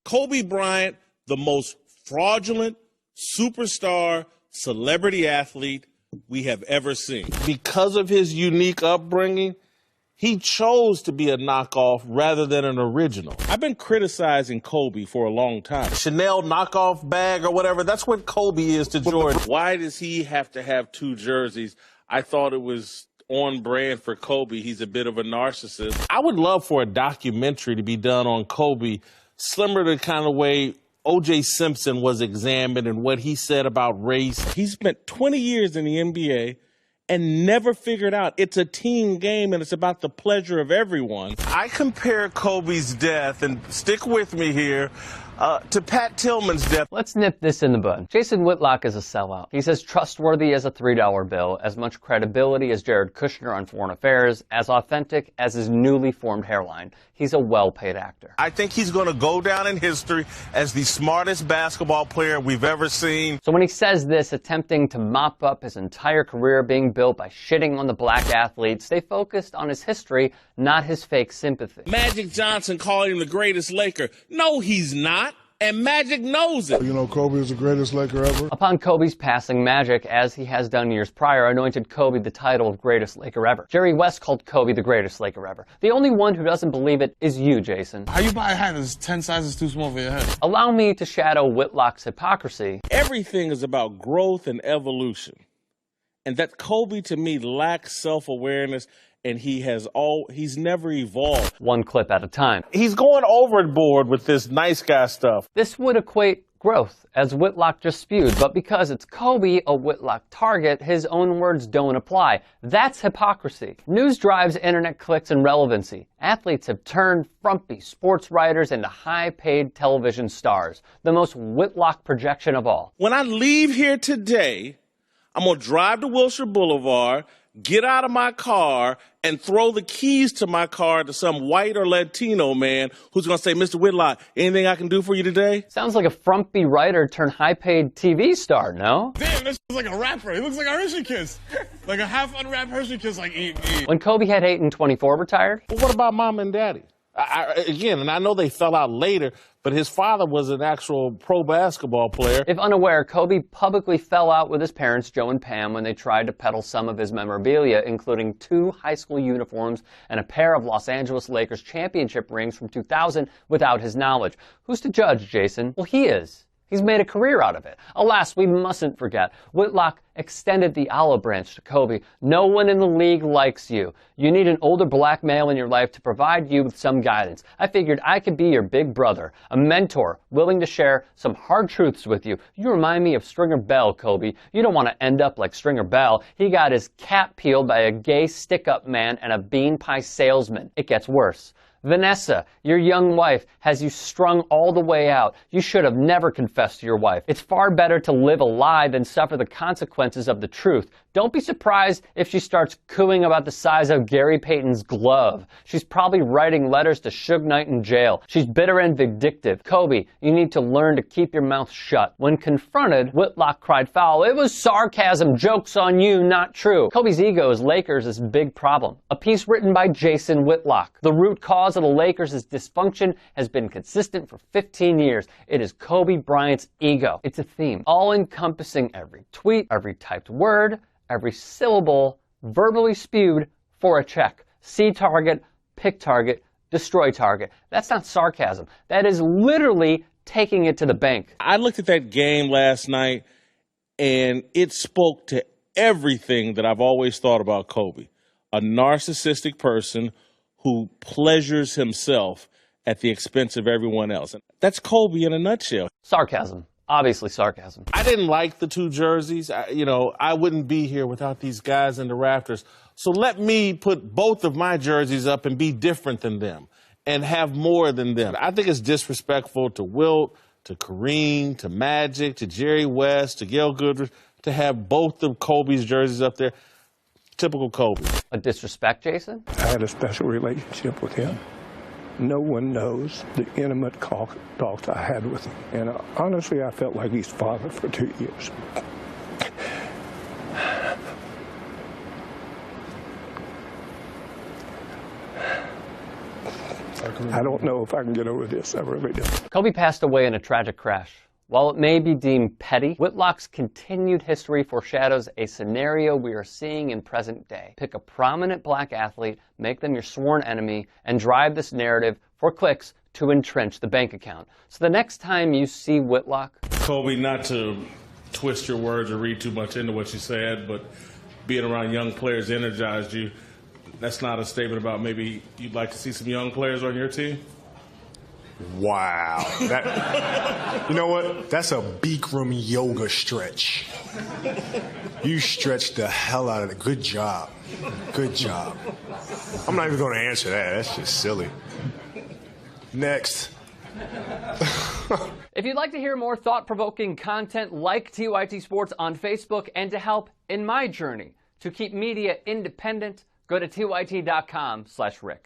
Kobe Bryant, the most fraudulent superstar celebrity athlete we have ever seen. Because of his unique upbringing, he chose to be a knockoff rather than an original. I've been criticizing Kobe for a long time. Chanel knockoff bag or whatever, that's what Kobe is to Jordan. Why does he have to have two jerseys? I thought it was on brand for Kobe. He's a bit of a narcissist. I would love for a documentary to be done on Kobe, similar to the kind of way O.J. Simpson was examined and what he said about race. He spent 20 years in the NBA and never figured out it's a team game and it's about the pleasure of everyone. I compare Kobe's death, and stick with me here, to Pat Tillman's death. Let's nip this in the bud. Jason Whitlock is a sellout. He's as trustworthy as a $3 bill, as much credibility as Jared Kushner on Foreign Affairs, as authentic as his newly formed hairline. He's a well-paid actor. I think he's going to go down in history as the smartest basketball player we've ever seen. So when he says this, attempting to mop up his entire career being built by shitting on the black athletes, stay focused on his history, not his fake sympathy. Magic Johnson calling him the greatest Laker. No, he's not. And Magic knows it. You know, Kobe is the greatest Laker ever. Upon Kobe's passing, Magic, as he has done years prior, anointed Kobe the title of greatest Laker ever. Jerry West called Kobe the greatest Laker ever. The only one who doesn't believe it is you, Jason. How you buy a hat that's 10 sizes too small for your head? Allow me to shadow Whitlock's hypocrisy. Everything is about growth and evolution. And that Kobe, to me, lacks self-awareness, and he's never evolved. One clip at a time. He's going overboard with this nice guy stuff. This would equate growth, as Whitlock just spewed, but because it's Kobe, a Whitlock target, his own words don't apply. That's hypocrisy. News drives internet clicks and relevancy. Athletes have turned frumpy sports writers into high-paid television stars, the most Whitlock projection of all. When I leave here today, I'm going to drive to Wilshire Boulevard, get out of my car, and throw the keys to my car to some white or Latino man who's going to say, Mr. Whitlock, anything I can do for you today? Sounds like a frumpy writer turned high-paid TV star, no? Damn, this is like a rapper. He looks like a Hershey Kiss. Like a half-unwrapped Hershey Kiss, like, eat. When Kobe had 8 and 24 retired? But what about mom and daddy? Again, and I know they fell out later, but his father was an actual pro basketball player. If unaware, Kobe publicly fell out with his parents, Joe and Pam, when they tried to peddle some of his memorabilia, including 2 high school uniforms and a pair of Los Angeles Lakers championship rings from 2000 without his knowledge. Who's to judge, Jason? Well, he is. He's made a career out of it. Alas, we mustn't forget, Whitlock extended the olive branch to Kobe. No one in the league likes you. You need an older black male in your life to provide you with some guidance. I figured I could be your big brother, a mentor, willing to share some hard truths with you. You remind me of Stringer Bell, Kobe. You don't want to end up like Stringer Bell. He got his cap peeled by a gay stick-up man and a bean pie salesman. It gets worse. Vanessa, your young wife, has you strung all the way out. You should have never confessed to your wife. It's far better to live a lie than suffer the consequences of the truth. Don't be surprised if she starts cooing about the size of Gary Payton's glove. She's probably writing letters to Suge Knight in jail. She's bitter and vindictive. Kobe, you need to learn to keep your mouth shut. When confronted, Whitlock cried foul. It was sarcasm. Joke's on you, not true. Kobe's ego as Lakers is a big problem. A piece written by Jason Whitlock. The root cause of the Lakers' dysfunction has been consistent for 15 years. It is Kobe Bryant's ego. It's a theme, all-encompassing every tweet, every typed word, every syllable, verbally spewed for a check. See target, pick target, destroy target. That's not sarcasm. That is literally taking it to the bank. I looked at that game last night, and it spoke to everything that I've always thought about Kobe. A narcissistic person who pleasures himself at the expense of everyone else. And that's Kobe in a nutshell. Sarcasm. Obviously sarcasm. I didn't like the 2 jerseys. I wouldn't be here without these guys in the rafters. So let me put both of my jerseys up and be different than them and have more than them. I think it's disrespectful to Wilt, to Kareem, to Magic, to Jerry West, to Gail Goodrich, to have both of Kobe's jerseys up there. Typical Kobe. A disrespect, Jason? I had a special relationship with him. No one knows the intimate talks I had with him. And honestly, I felt like he's father for 2 years. I don't know if I can get over this. I really don't. Kobe passed away in a tragic crash. While it may be deemed petty, Whitlock's continued history foreshadows a scenario we are seeing in present day. Pick a prominent black athlete, make them your sworn enemy, and drive this narrative for clicks to entrench the bank account. So the next time you see Whitlock... Kobe, not to twist your words or read too much into what you said, but being around young players energized you. That's not a statement about maybe you'd like to see some young players on your team? Wow. You know what? That's a Bikram yoga stretch. You stretched the hell out of it. Good job. Good job. I'm not even going to answer that. That's just silly. Next. If you'd like to hear more thought-provoking content like TYT Sports on Facebook and to help in my journey to keep media independent, go to tyt.com/Rick.